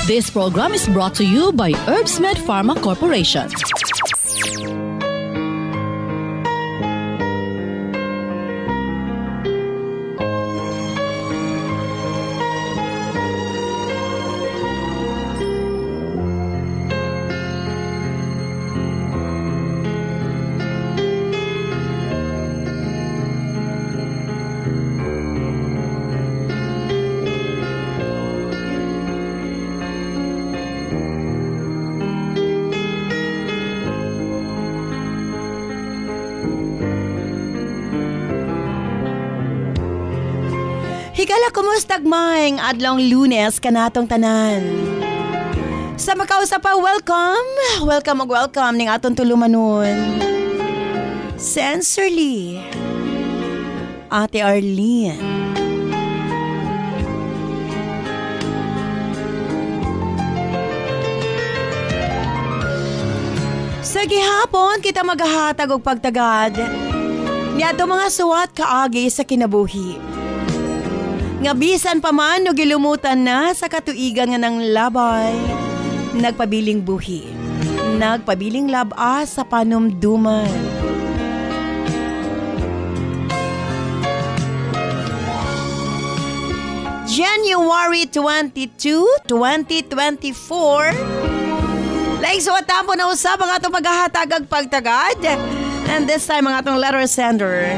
This program is brought to you by Herbsmed Pharma Corporation. Higala, kumustag maing adlong Lunes kanatong tanan. Sa makausa pa, welcome ning atong tulumanon. Sincerely, Ate Arlene. Sa gihapon, kita maghahatag og pagtagad niadto mga suwat kaagi sa kinabuhi. Nga bisan pa man o gilumutan na sa katuigan nga ng labay, nagpabiling buhi, nagpabiling laba sa panumduman. January 22, 2024. Like so atampo na usap ang atong paghahatag pagtagad. And this time ang atong letter sender.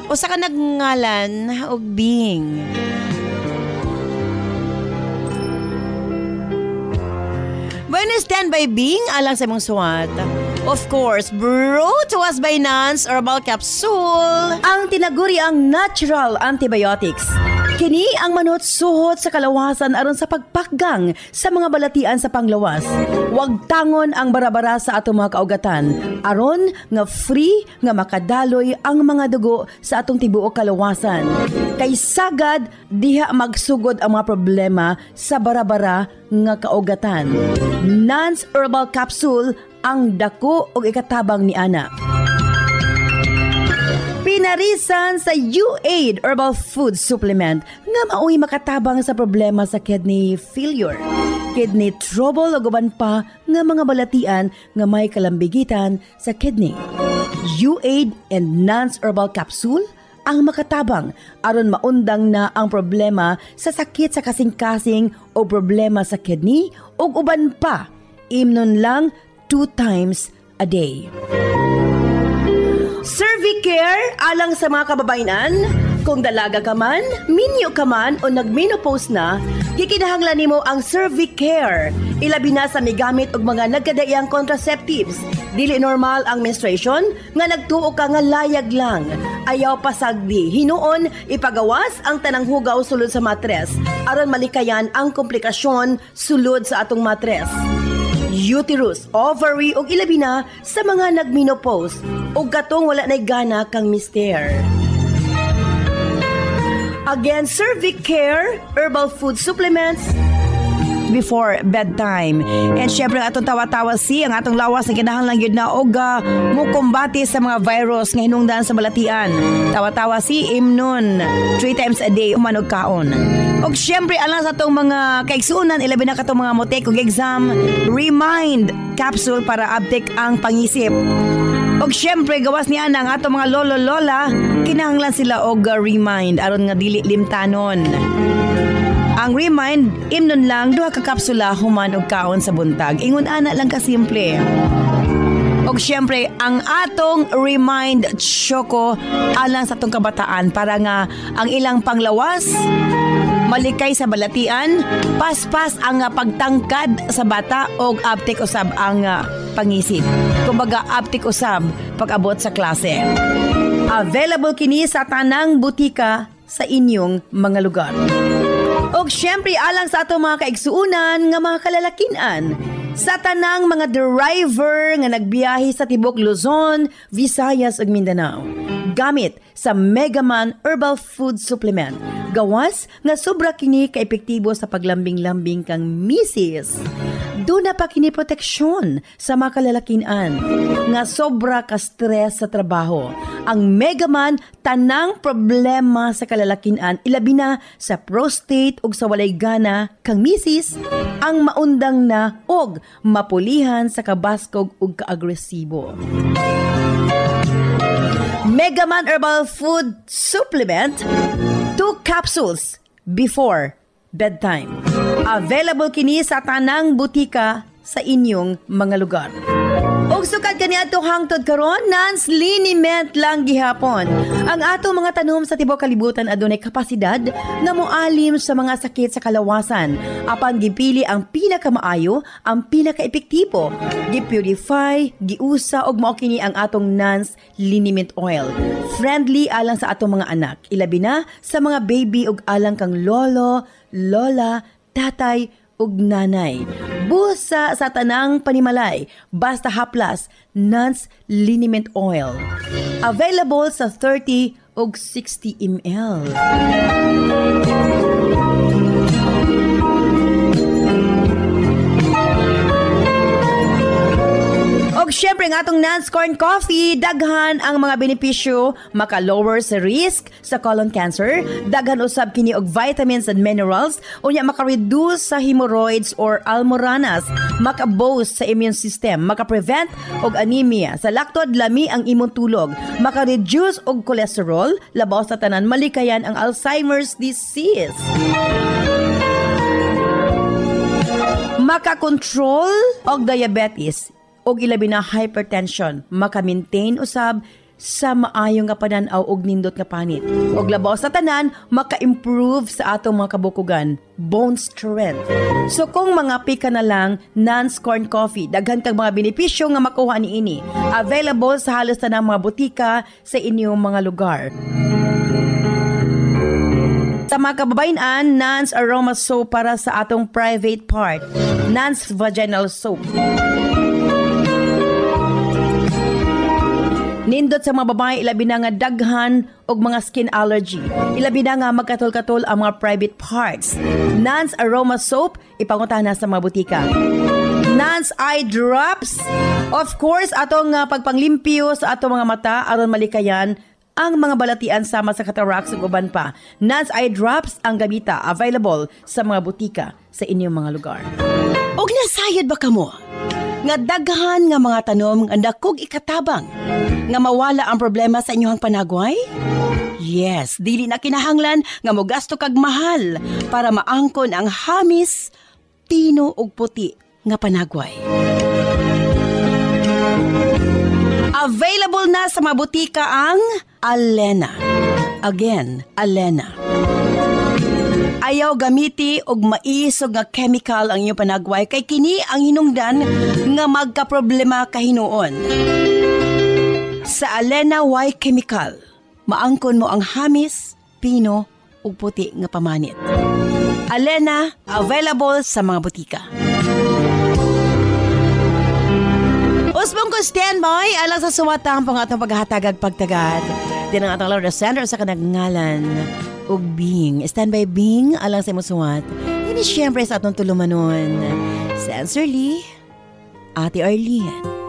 Usa ka nagngalan og Bing. Bueno, stand by Bing alang sa mong suwat. Of course, brought to us by Nance Herbal Capsule. Ang tinaguri ang natural antibiotics. Kini ang manot suhot sa kalawasan aron sa pagpakgang sa mga balatian sa panglawas. Huwag tangon ang barabara sa atong mga kaugatan aron nga free nga makadaloy ang mga dugo sa atong tibuok kalawasan. Kay sagad diha magsugod ang mga problema sa barabara nga kaugatan. Nance Herbal Capsule ang dako og ikatabang ni ana. Pinarisan sa U-Aid Herbal Food Supplement nga mao'y makatabang sa problema sa kidney failure, kidney trouble o guban pa nga mga balatian nga may kalambigitan sa kidney. U-Aid and Nance Herbal Capsule ang makatabang aron maundang na ang problema sa sakit sa kasing-kasing o problema sa kidney o uban pa. Imnon lang 2 times a day. Cervicare alang sa mga kababainan. Kung dalaga ka man, minyo ka man o nagmenopause na, gikinahanglan nimo ang Cervicare. Ilabi na sa migamit og mga nagkadaiyang contraceptives. Dili normal ang menstruation nga nagtuo ka nga layag lang. Ayaw pasagdi. Hinuon ipagawas ang tanang hugaw sulod sa matres aron malikayan ang komplikasyon sulod sa atong matres. Uterus, ovary ug ilabi na sa mga nagmenopause ug katong wala nay gana kang mister. Again, Cervicare Herbal Food Supplements before bedtime. And syempre atong tawa-tawa ang atong lawas na kinahanglan gyud na og mukumbati sa mga virus nga hinungdan sa balatian. Tawa-tawa imnon 3 times a day umanog kaon. Og syempre alang sa atong mga kaigsuonan ilabi na katong mga motek og exam, Remind capsule para update ang pangisip. Og syempre gawas niya ang atong mga lolo-lola, kinahanglan sila og Remind aron nga dili limtanon. Ang Remind, imnon lang 2 ka kapsula human og kaon sa buntag. Ingon ana lang ka simple. Og syempre ang atong Remind Choco alang sa atong kabataan para nga ang ilang panglawas malikay sa balatian, paspas ang pagtangkad sa bata og aptik usab ang pangisip. Kumbaga aptik usab pag-abot sa klase. Available kini sa tanang butika sa inyong mga lugar. Og syempre alang sa atong mga kaigsuunan nga mga kalalakinan, sa tanang mga driver nga nagbiyahe sa tibok Luzon, Visayas ug Mindanao. Gamit sa Megaman Herbal Food Supplement. Gawas nga sobra kini ka-epektibo sa paglambing-lambing kang misis. Doon na pa kini proteksyon sa mga kalalakinan nga sobra ka stress sa trabaho. Ang Megaman tanang problema sa kalalakinan ilabi na sa prostate ug sa walay gana kang misis ang maundang na og mapulihan sa kabaskog ug kaagresibo. Megaman Herbal Food Supplement 2 capsules before bedtime. Available kini sa tanang butika sa inyong mga lugar. Og sukad kaniadto hangtod karon Nance liniment lang gihapon. Ang ato mga tanom sa tibuok kalibutan adunay kapasidad nga moalim sa mga sakit sa kalawasan. Apan gipili ang pinakamaayo, ang pinakaepektibo. Gipurify, giusa og mao kini ang atong Nance liniment oil. Friendly alang sa atong mga anak, ilabi na sa mga baby ug alang kang lolo, lola, tatay ug nanay. Busa sa tanang panimalay, basta haplas, Nance liniment oil. Available sa 30 ug 60 ml. Og syempre ng atong Nance Corn Coffee, daghan ang mga benepisyo, maka-lower sa risk sa colon cancer, daghan usab kini og vitamins and minerals, unya maka-reduce sa hemorrhoids or almoranas, maka-boost sa immune system, maka-prevent og anemia, sa laktod lami ang imong tulog, maka-reduce og cholesterol, labaw sa tanan malikayan ang Alzheimer's disease. Maka-control og diabetes, og ilabi na hypertension, maka-maintain usab sa maayong nga panan-aw og nindot nga panit. Og labaw sa tanan, maka-improve sa atong mga kabukugan, bone strength. So kung mga pika na lang, Nance Corn Coffee, daghan kang mga benepisyo nga makuha niini. Available sa halos tanang mga butika sa inyong mga lugar. Sa mga kababayan, Nance Aroma Soap para sa atong private part. Nance Vaginal Soap. Nindot sa mga babae, ilabi na nga daghan og mga skin allergy. Ilabi na nga magkatol-katol ang mga private parts. Nance Aroma Soap, ipangutahan na sa mga butika. Nance Eye Drops, of course, atong pagpanglimpyo sa atong mga mata aron malikayan ang mga balatian sama sa cataracts ug uban pa. Nance Eye Drops ang gamita, available sa mga butika sa inyong mga lugar. Og nasayod ba kamo? Nga daghan nga mga tanom nga dakog ikatabang nga mawala ang problema sa inyong panagway? Yes, dili na kinahanglan nga mogasto kag mahal para maangkon ang hamis, tino ug puti nga panagway. Available na sa mga butika ang Alena. Again, Alena. Ayaw gamiti og maisog nga chemical ang inyong panagway kay kini ang hinungdan nga magkaproblema kahinuon. Sa Alena Y Chemical, maangkon mo ang hamis, pino ug puti nga pamanit. Alena, available sa mga butika. Usbong ko standby alang sa suwatang pangatong paghatagag pagtagad. Din ang atong Lord Sandra sa kanag-ngalan ug Bing. Standby Bing alang sa musuwat. Ini siyempre sa atong tulumanon. Sincerely, Ate Arlene.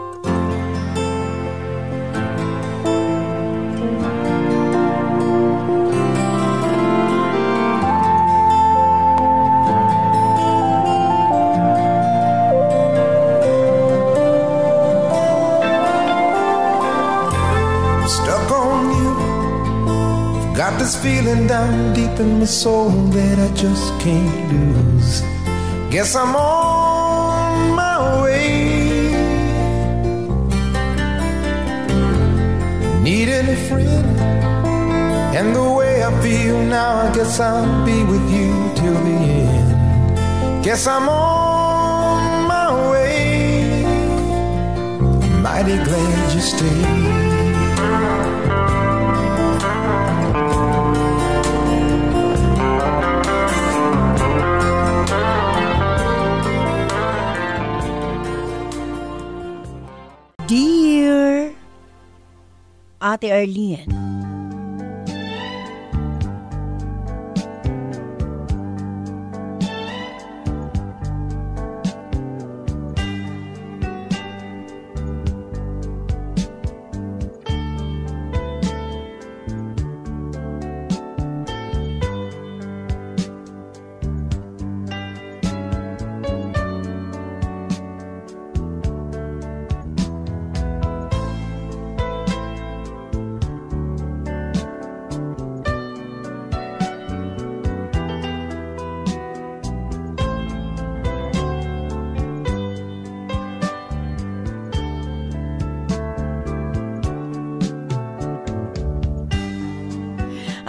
Got this feeling down deep in my soul that I just can't lose. Guess I'm on my way. Needing a friend, and the way I feel now, I guess I'll be with you till the end. Guess I'm on my way. Mighty glad you stayed. Dear Ate Arlene,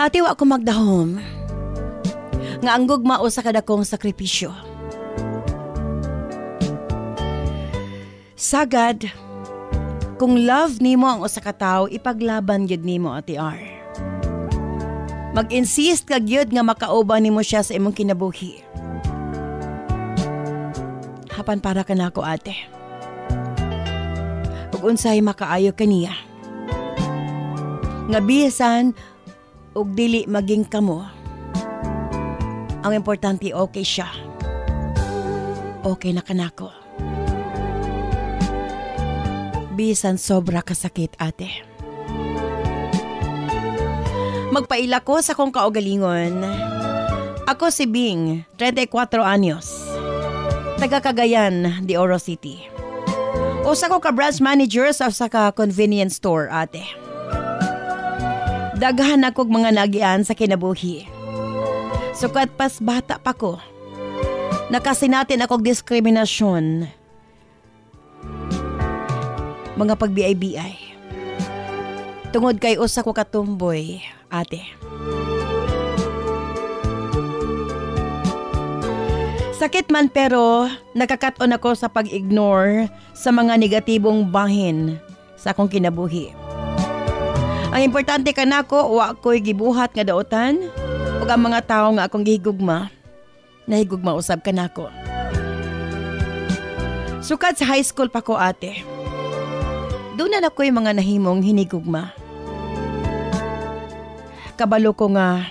Ate, wa ko magdahom. Nga ang gugma o sa kadakong sakripisyo. Sagad, kung love nimo ang usa ka tawo, ipaglaban gyud nimo, Ate R. Mag-insist ka gyud nga makauban nimo siya sa imong kinabuhi. Hapan para ka nako, ate. Ug unsay makaayo kaniya. Nga bisan ug dili maging kamo. Ang importante okay siya. Okay na kanako. Bisan sobra kasakit, ate. Magpaila ko sa kong kaugalingon. Ako si Bing, 34 anyos. Taga Cagayan de Oro City. Usa ko ka branch manager sa convenience store, ate. Daghan akog mga nagian sa kinabuhi. Sukat pas bata pa ko. Nakasinatin akong diskriminasyon. Mga pag-BI-BI. Tungod kay usa ko katumboy, ate. Sakit man pero nakakaton ako sa pag-ignore sa mga negatibong bahin sa akong kinabuhi. Ang importante kanako, wa ko'y gibuhat nga daotan ug ang mga tawo nga akong gihigugma, nahigugma usab kanako. Sukat sa high school pa ko, ate. Doon na ako'y mga nahimong hinigugma. Kabalo ko nga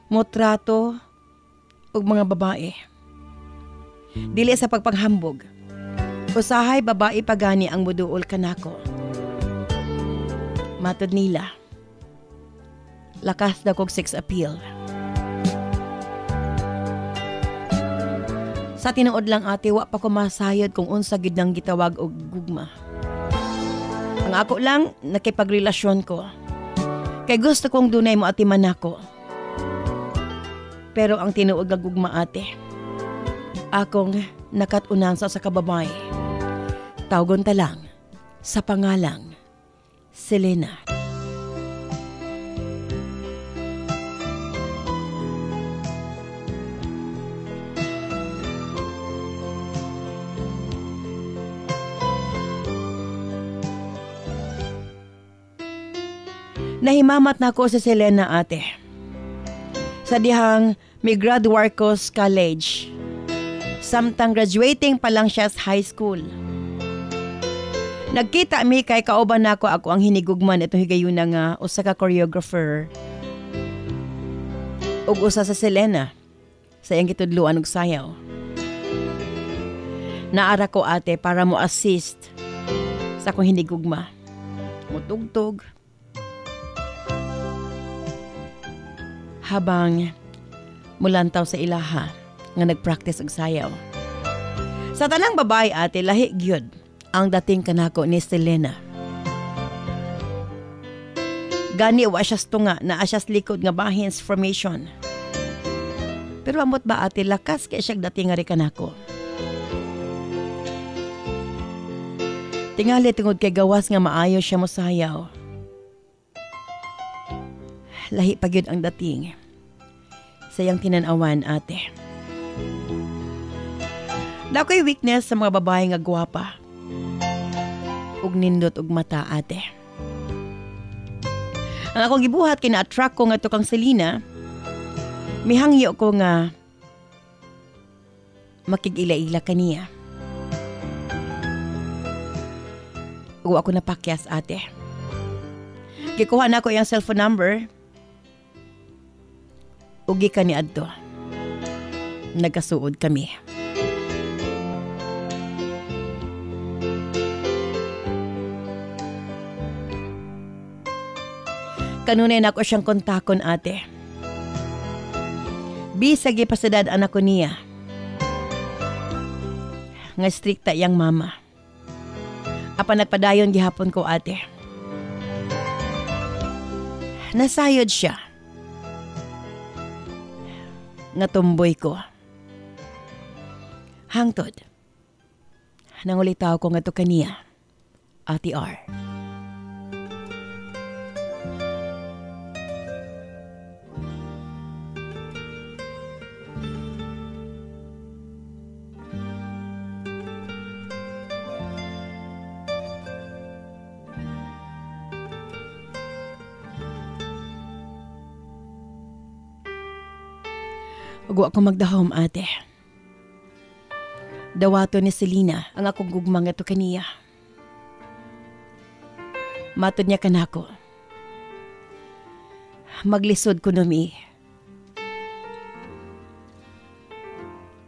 motrato ug mga babae. Dili sa pagpanghambog. Usahay babae pagani ang muduol kanako. Matod nila. Lakas na kog sex appeal. Sa tinuod lang, ate, wa pa ko masayod kung unsa gid nang gitawag og gugma. Ang ako lang nakipagrelasyon ko. Kay gusto kong dunay mo ati man ako. Pero ang tinuod nga gugma, ate, akong nakatunan sa kababay. Tawgon ta lang sa pangalang Selena. Nahimamat na ako sa Selena, ate. Sa dihang may Graduarcos College. Samtang graduating pa lang siya sa high school. Nagkita mi kay kauban nako ako ang hinigugman itong higayuna nga usa ka choreographer. Ug usa sa Selena sa iyang gitudloan og sayaw. Naara ko, ate, para mo assist sa akong hinigugma. Mutugtog. Habang mulantaw sa ilaha nga nagpractice og sayaw. Sa tanang babae, ate, lahi gyud ang dating kanako ni Selena. Gani wa siya tunga na asyas likod nga bahins formation. Pero amot ba, ate, lakas kay siya dating nga ri kanako. Tingali tungod kay gawas nga maayo siya mo sayaw. Lahi pa gyud ang dating sa iyang tinanawan, ate. Dakoy weakness sa mga babae nga gwapa ug nindot og mata, ate. Ang akong gibuhat kay na-attract ko nga tukang Selena, mihangyo ko nga makig-ila-ila kaniya. Ug ako napakyas, ate. Gikuha na ko iyang cellphone number. Ugi ka ni adto. Nagkasuod kami. Kanunay na ako siyang kontakon, ate. Bisag ipasadad anak ko niya. Nga strikta iyang mama. Apa nagpadayon gihapon ko, ate. Nasayod siya. Nga tumboy ko. Hangtod. Nangulitaw ko nga to kaniya, Ate R. Ugo ako magdahom, ate. Dawato ni Selena ang akong gugmang ato kaniya. Matod niya kanako. Maglisod ko nami.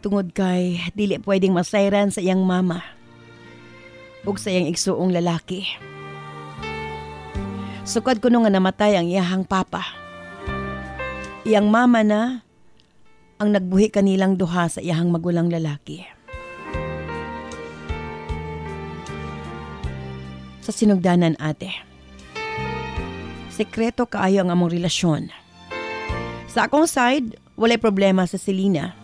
Tungod kay dili pwedeng masayran sa iyang mama ug sa iyang igsuong lalaki. Sukad ko nga namatay ang iyahang papa. Iyang mama na ang nagbuhi kanilang duha sa iyahang magulang lalaki. Sa sinugdanan, ate, sekreto kaayo ang among relasyon. Sa akong side, walay problema sa Selena.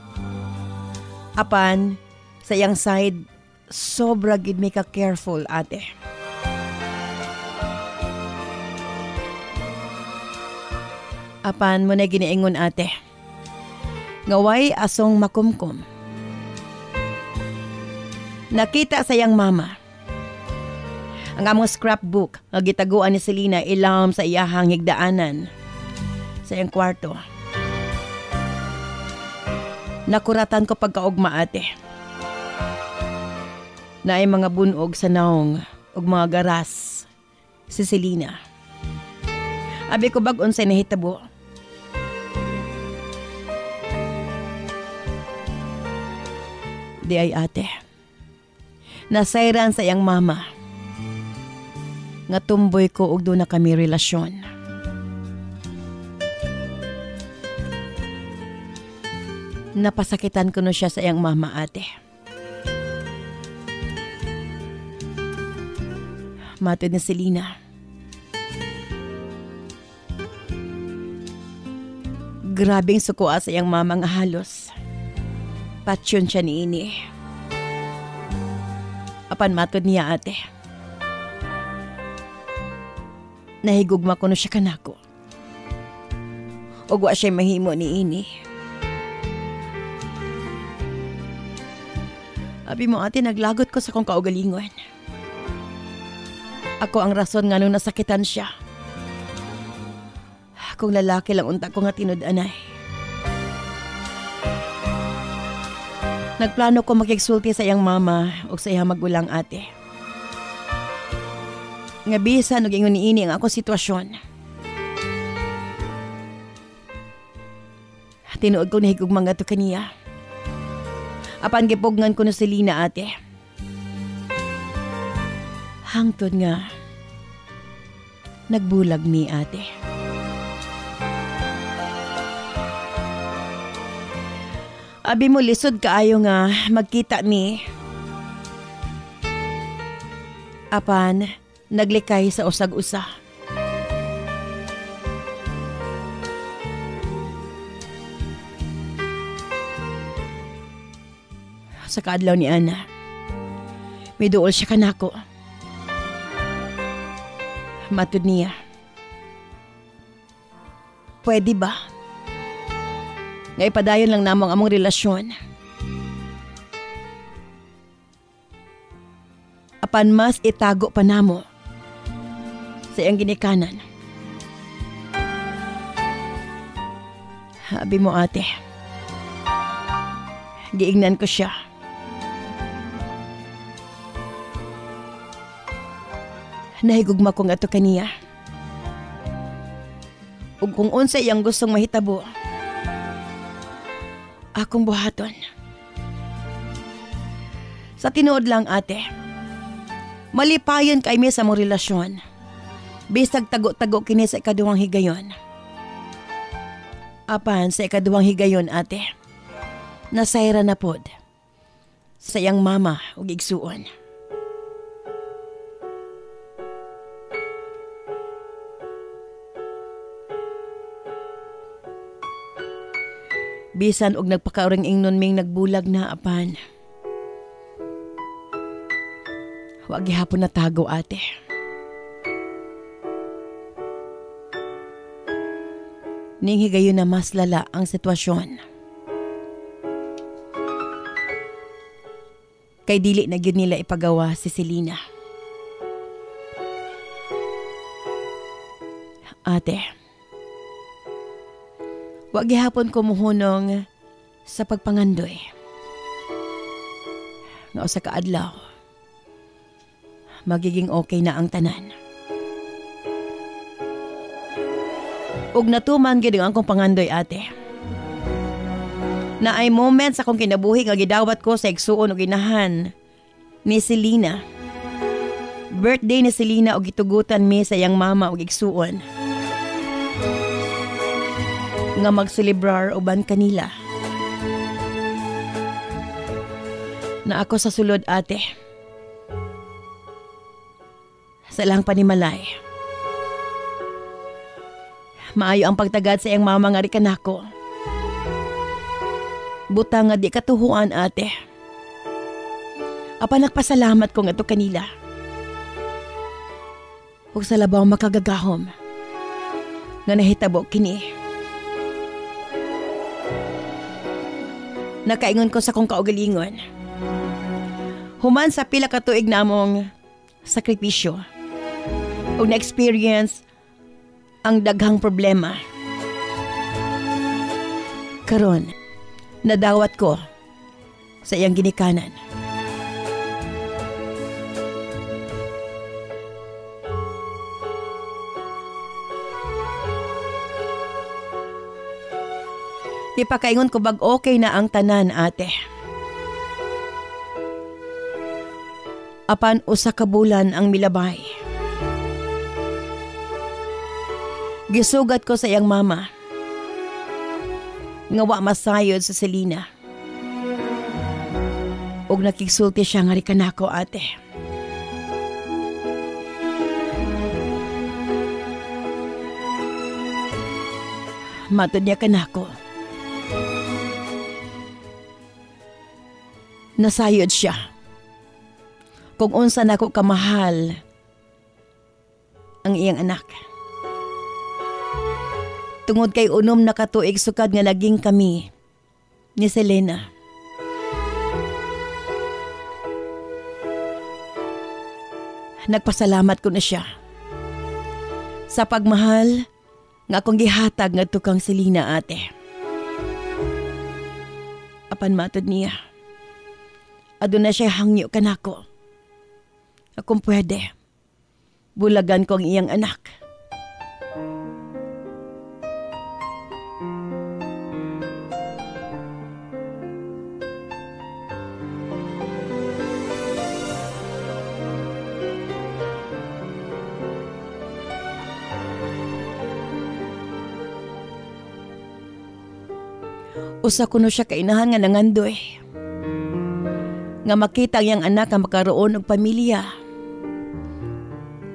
Apan, sa iyang side, sobra gid mi ka careful, ate. Apan mo na giniingon, ate. Ngaway asong makumkum. Nakita sa iyang mama. Ang among scrapbook nga gitaguan ni Selena ilawom sa iyahang higdaanan sa iyang kwarto. Nakuratan ko pagkaugma, ate. Na ay mga bunog sa naong ug mga garas si Selena. Abi ko bag-on sa nahitabo. Di ay, ate. Nasayran sa iyang mama nga tumboy ko ug doon na kami relasyon. Napasakitan ko no siya sa iyang mama, ate. Matod ni Selena. Grabing sukuha sa iyang mama nga halos. Patsyon siya ni ini. Apan matod niya, ate. Nahigugma ko no siya kanako. Ug wa siya mahimo ni ini. Abi mo, ate, naglagot ko sa kong kaugalingon. Ako ang rason nga nung nasakitan siya. Kung lalaki lang unta ko nga tinud-anay. Nagplano ko makigsulti sa iyang mama o sa iyang magulang, ate. Nga bisan ug ingon niini ang ako sitwasyon. Tinuod ko nahigugma nga to kaniya. Apan gipugngan ko na si Selena, ate. Hangtod nga nagbulag mi, ate. Abi mo lisod kaayo nga magkita mi. Apan naglikay sa usag-usa. Sa kaadlaw ni Ana, miduol siya kanako. Matud niya, pwede ba? Nga ipadayon lang namang among relasyon. Apan mas itago pa namo sa iyang ginikanan. Habi mo, ate. Giingnan ko siya. Nahigugma ko nga to kaniya. Ug kung unsa iyang gustong mahitabo, akong buhaton. Sa tinuod lang, ate, malipayon kay mi sa mong relasyon. Bisag tago-tago kini sa ikaduhang higayon. Apan sa ikaduhang higayon, ate, nasayra na pod sa iyang mama ug igsuon. Bisan og nagpakauring ingnon ming nagbulag na, apan wag gihapon natago, ate. Ning higayon na mas lala ang sitwasyon. Kay dili na gyud nila ipagawa si Selena. Ate, wag gihapon ko muhunong sa pagpangandoy. Nga usa ka adlaw, magiging okay na ang tanan. Ug natuman gid ang akong pangandoy, ate. Na ay moments akong kinabuhi nga gidawat ko sa igsuon og inahan ni Selena. Birthday ni Selena og gitugutan mi sa iyang mama og igsuon nga magselebrar uban kanila. Na ako sa sulod, ate. Sa ilang panimalay. Maayo ang pagtagad sa iyang mama nga rikan ako. Butang nga di katuhuan, ate. Apa nagpasalamat ko nga to kanila. Ug sa labaw makagagahom nga nahitabo kini. Nakaingon ko sa kong kaugalingon. Human sa pila ka tuig namong sakripisyo ug na-experience ang daghang problema. Karon, nadawat ko sa iyang ginikanan. Ipakaingon ko bag okay na ang tanan, ate. Apan usa ka bulan ang milabay. Gisugat ko sa iyang mama. Nga wa masayod sa Selena. Ug nakigsulti siya nga rikan ako, ate. Matod niya kanako. Nasayod siya. Kung unsa nako kamahal ang iyang anak. Tungod kay unom na katuig sukad nga naging kami ni Selena. Nagpasalamat ko na siya sa pagmahal nga akong gihatag nga tukang Selena, ate. Apan matod niya. Aduna siya hangyo kanako. Kung pwede, bulagan ko ang iyang anak. Usa kuno siya kainahan nga nangandoy. Nga makita ang iyang anak nga makaroon og pamilya.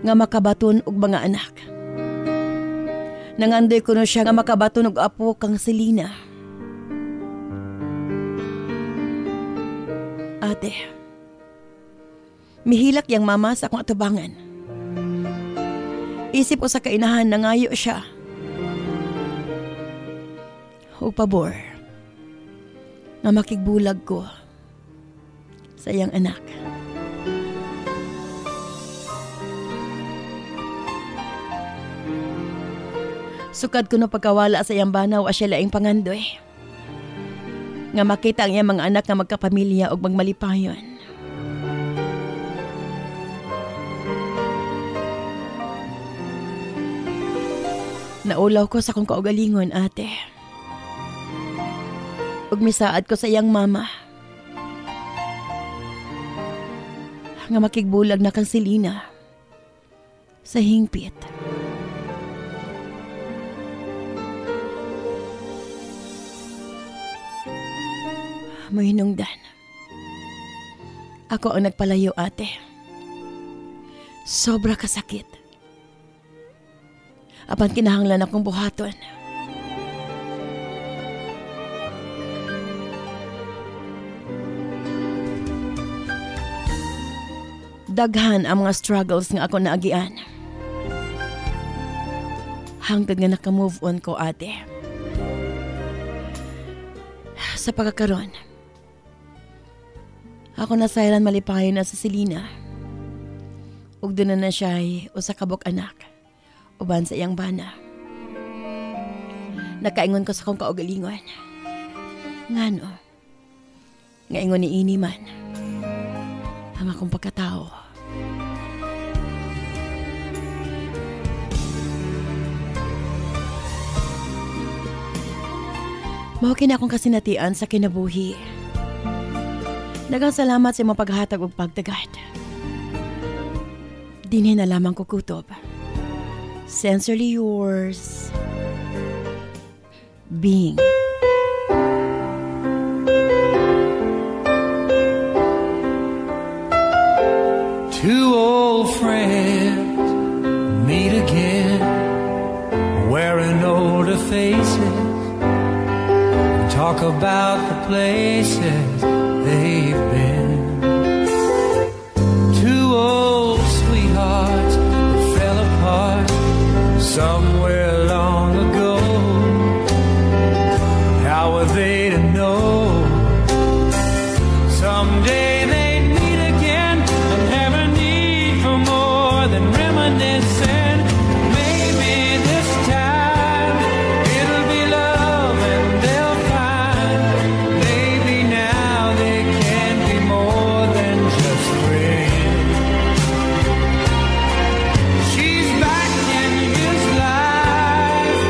Nga makabaton og mga anak. Nangandoy kuno siya nga makabaton og apo kang Selena. Ate, mihilak yang mama sa akong atubangan. Isip ko sa kainahan na ngayo siya. O pabor, nga makigbulag ko sa iyang anak. Sukad ko na pagkawala sa iyang banaw asya laing pangandoy. Nga makita ang iyang mga anak nga magkapamilya o magmalipayon. Naulaw ko sa kong kaugalingon, ate. Ug misaad ko sa iyang mama. Nga makigbulag na kang Selena sa hingpit. Mahinungdan. Ako ang nagpalayo, ate. Sobra kasakit. Apan kinahanglan akong buhaton. Daghan ang mga struggles nga ako naagian. Hangtod nga naka-move on ko, ate. Sa pagkakaroon, ako nasayran malipayon na sa Selena. Ug doon na siya ay usa ka buk anak, uban sa iyang bana. Nakaingon ko sa kong kaugalingon. Ngano, nga ingon ni ini man, ang akong pagkatao. Maukin akong kasinatian sa kinabuhi. Daghang salamat sa imong paghatag og pagdagad. Dinhi na lamang ko kutob. Sincerely yours, Bing. Two old friends meet again, wearing older faces, talk about the places they've been. Two old sweethearts that fell apart somewhere long ago. How were they to know someday they'd meet again and have a need for more than reminiscing? Maybe this time it'll be love and they'll find maybe now they can be more than just friends. She's back in his life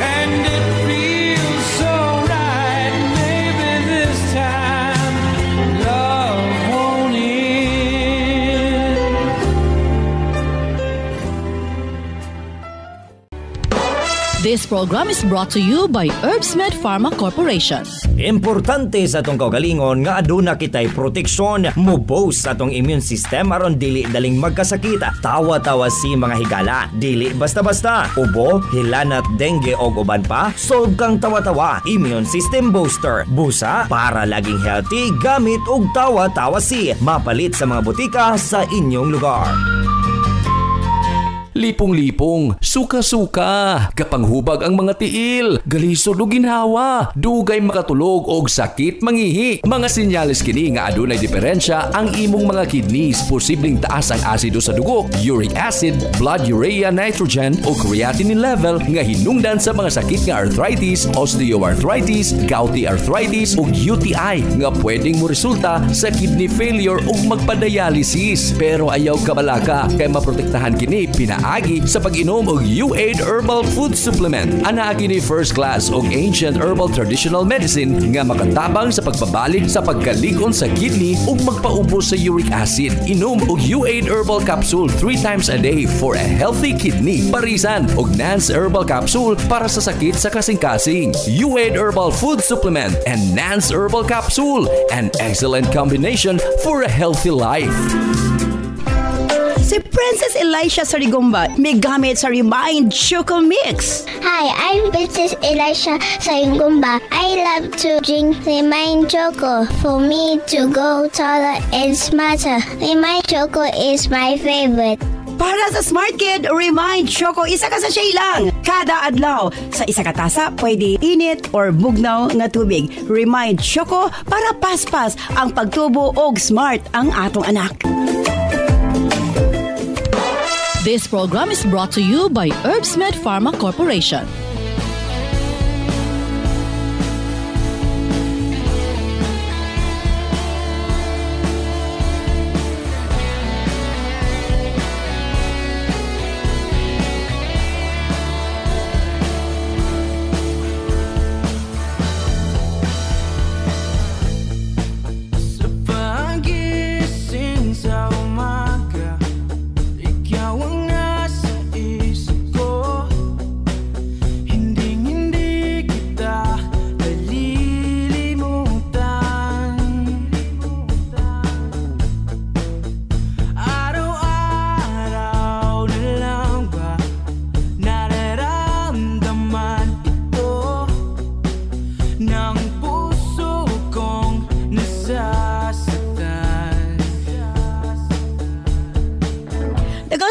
and it feels so right. Maybe this time love won't end. This program is brought to you by Herbsmed Pharma Corporation. Importante sa atong kaugalingon nga aduna kitay proteksyon mo-boost sa atong immune system aron dili daling magkasakit. Tawa-tawa si mga higala, dili basta-basta. Ubo, hilanat, dengue o uban pa, solve kang tawa-tawa. Immune system booster. Busa para laging healthy gamit og tawa-tawa si mapalit sa mga butika sa inyong lugar. Lipong-lipong, suka-suka, kapanghubag ang mga tiil, galisod o ginhawa, dugay makatulog og sakit mangihi. Mga senyales kini nga adunay diferensya ang imong mga kidneys, posibleng taas ang asido sa dugo, uric acid, blood urea nitrogen o creatinine level nga hinungdan sa mga sakit nga arthritis, osteoarthritis, gouty arthritis ug UTI nga pwedeng mo resulta sa kidney failure ug magpa-dialysis. Pero ayaw kabalaka kay maprotektahan kini pinaagi sa pag-inom og U8 Herbal Food Supplement. Ana kini first class og ancient herbal traditional medicine nga makatabang sa pagbabalik sa pagkaligon sa kidney ug magpaubos sa uric acid. Inom og U8 Herbal Capsule 3 times a day for a healthy kidney. Parisan og Nance Herbal Capsule para sa sakit sa kasing-kasing. U8 Herbal Food Supplement and Nance Herbal Capsule, an excellent combination for a healthy life. Si Princess Elisha Sarigomba may gamit sa Remind Choco Mix. Hi, I'm Princess Elisha Sarigomba. I love to drink Remind Choco for me to go taller and smarter. Remind Choco is my favorite. Para sa Smart Kid, Remind Choco, isa ka sa siya lang. Kada adlaw, sa isa ka tasa, pwede init or bugnaw nga tubig. Remind Choco para paspas ang pagtubo og smart ang atong anak. This program is brought to you by Herbsmed Pharma Corporation.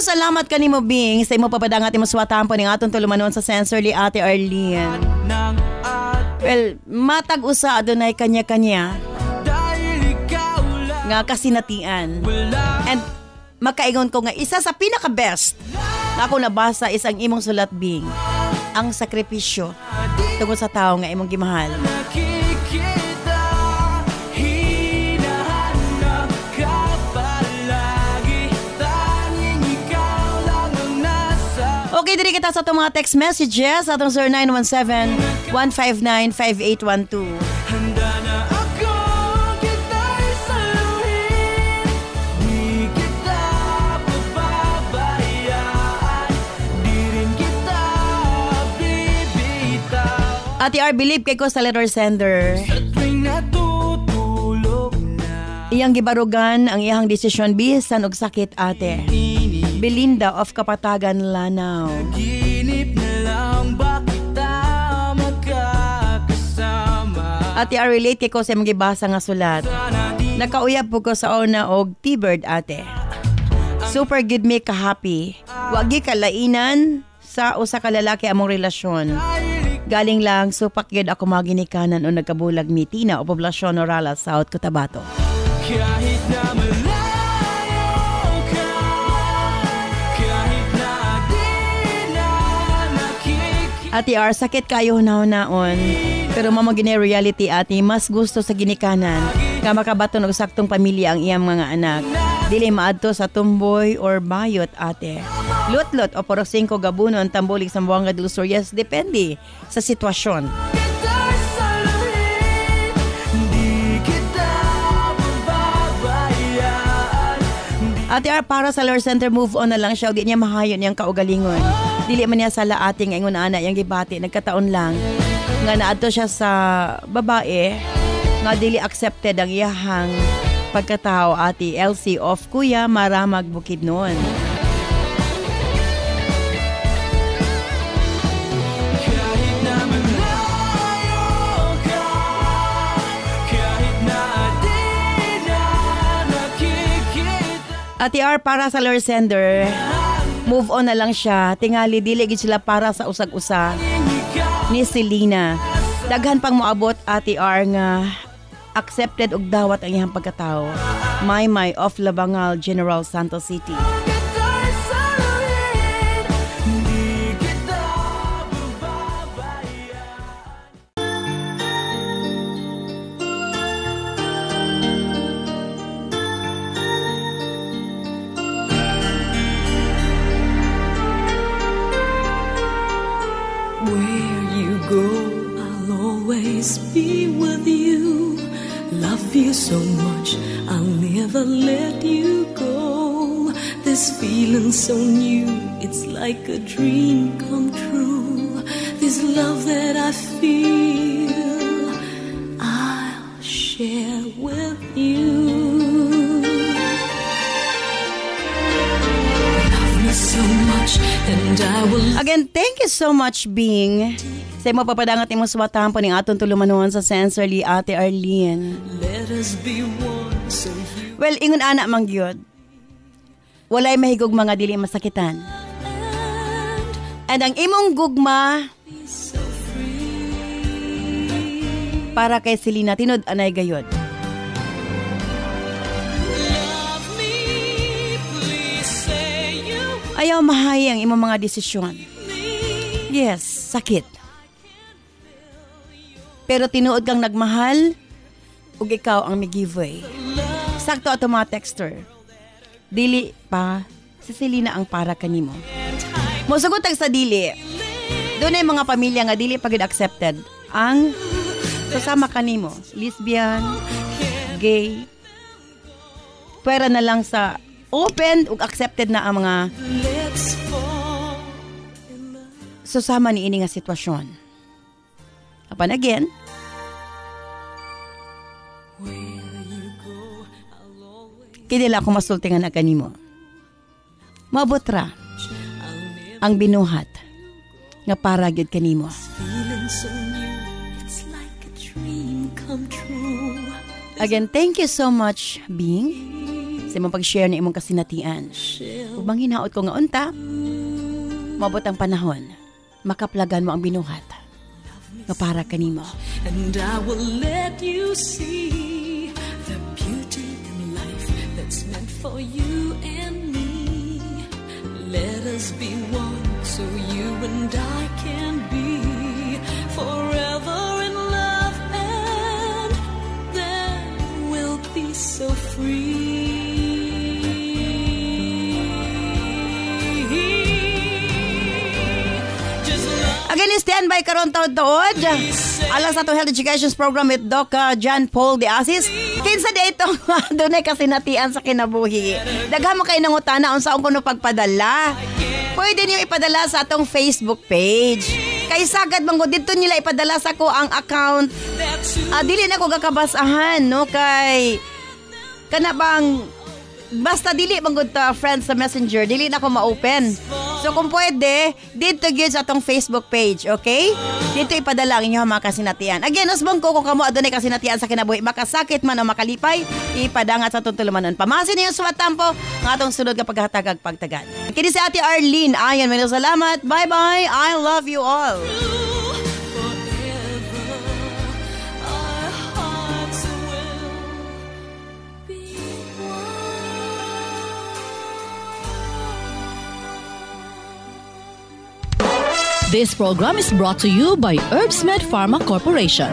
Salamat kanimo Bing sa imo papadangat imo suwatahan po ning atong tulumanon sa Sensorly Ate Arlene. Well, matag usa adunay kanya-kanya nga kasinatian. And makaingon ko nga isa sa pinaka-best na ako nabasa is ang imong sulat Bing, ang sakripisyo tungkol sa tao nga imong gimahal. Okay, diri kita sa itong mga text messages sa itong 0917-159-5812. Handa na ako, kita'y saluhin. Di kita pababayaan, di rin kita bibitaw. Ate R, believe kay ko sa letter sender. Sa tuwing natutulog na Iyang gibarugan ang iyang desisyon bisan og sakit ate. Belinda of Kapatagan, Lanao. ginip na lang ba kita magkakasama? Ate R, relate kay ko sa mga gibasa nga sulat. Sana di Nakauyab po ko sa una og T-Bird ate. Super good me ka happy. Wagi kalainan sa usa ka lalaki among relasyon. Galing lang supak gyud ako maginikanan o nagkabulag mi Tina o poblasyon Orala, South Cotabato. kahit na malayo ka, kahit na di na nakikita. Ate R, sakit kayo naon. Pero mamo gini reality ate, mas gusto sa ginikanan nga makabaton og saktong pamilya ang iyang mga anak. Dili maadto sa tumboy or bayot ate. Lutlot o porok 5 gabuno ang tambulig sa Buanga del Sur. Yes, depende sa sitwasyon. Kita'y saluhin, di kita pababayaan. Ate R, para sa Lord Center, move on na lang siya. Di niya mahayon niyang kaugalingon. Dili man niya sa laating ingon ana yang gibati. Nagkataon lang nga naadto siya sa babae nga dili accepted ang iyahang pagkatao. Ate LC of Kuya Maramag Bukidnon. Kahit na malayo ka, kahit na di na nakikita. Ate R, para sa Lord Sender, move on na lang siya. Tingali dili gid sila para sa usag-usa ni Selena. Daghan pang moabot Ate R nga accepted og dawat ang iyang pagkatao. Maymay of Labangal, General Santos City. Kita'y saluhin, di kita pababayaan. Where you go, I'll always be with you. Love you so much, I'll never let you go. This feeling so new, it's like a dream come true. This love that I feel, I'll share with you. Love me so much, and I will. Again, thank you so much, Bing. Sa imo papadangat imong suwatahan po ning aton tulumanon sa Sensorly, Ate Arlene. Let us be one, so you Well, ingon ana mang gyud. Walay mahigog mga dili masakitan. And ang imong gugma be so free. para kay Selena tinud anay gayod. Love me, please say you Ayaw mahay ang imong mga desisyon. Yes, sakit. Pero tinuod kang nagmahal ug ikaw ang may-giveaway. Sakto ato mga texter. Dili pa si Selena ang para kanimo. Mosugot tag sa dili. Doon ay mga pamilya nga dili pagid accepted ang kasama kanimo. Lesbian, gay. Pwera na lang sa open ug accepted na ang mga let's fall in love. susama ni ini nga sitwasyon. Apan again, kinila ako masultingan na kanimo. Mabutra ang binuhat nga para gyud kanimo. Feeling so new, it's like a dream come true. Again, thank you so much, Bing, sa imong pag-share ni imong kasinatian. Ug manghinaot ko nga unta, mabot ang panahon, makaplagan mo ang binuhat nga para kanimo. And I will let you see the beauty in life that's meant for you and me. Let us be one so you and I can be forever in love, and then we'll be so free. Again, standby karon taod-taod. Alas sa itong health education program with Doc John Paul de Asis. Kinsa de itong doon ay kasinatian sa kinabuhi. Daghan mo kayo ng utana unsaon kuno pagpadala. Pwede niyo ipadala sa atong Facebook page. Kay sagad manggo dito nila ipadala sa ko ang account. Dili na ko gakabasahan no kay kana bang basta dili manggod ta friends sa Messenger, dili na ko ma-open. So kung pwede, dito gyud sa atong Facebook page, okay? Dito ipadala ang inyong mga kasinatian. Again, usbong ko kung kamo adunay kasinatian sa kinabuhi, makasakit man o makalipay, ipadangat sa atong tulumanon. Pamasin niyo sa watampo ng atong sunod nga paghatagag pagtagad. Kini si Ate Arlene, ayon maraming salamat. Bye-bye. I love you all. This program is brought to you by Herbsmed Pharma Corporation.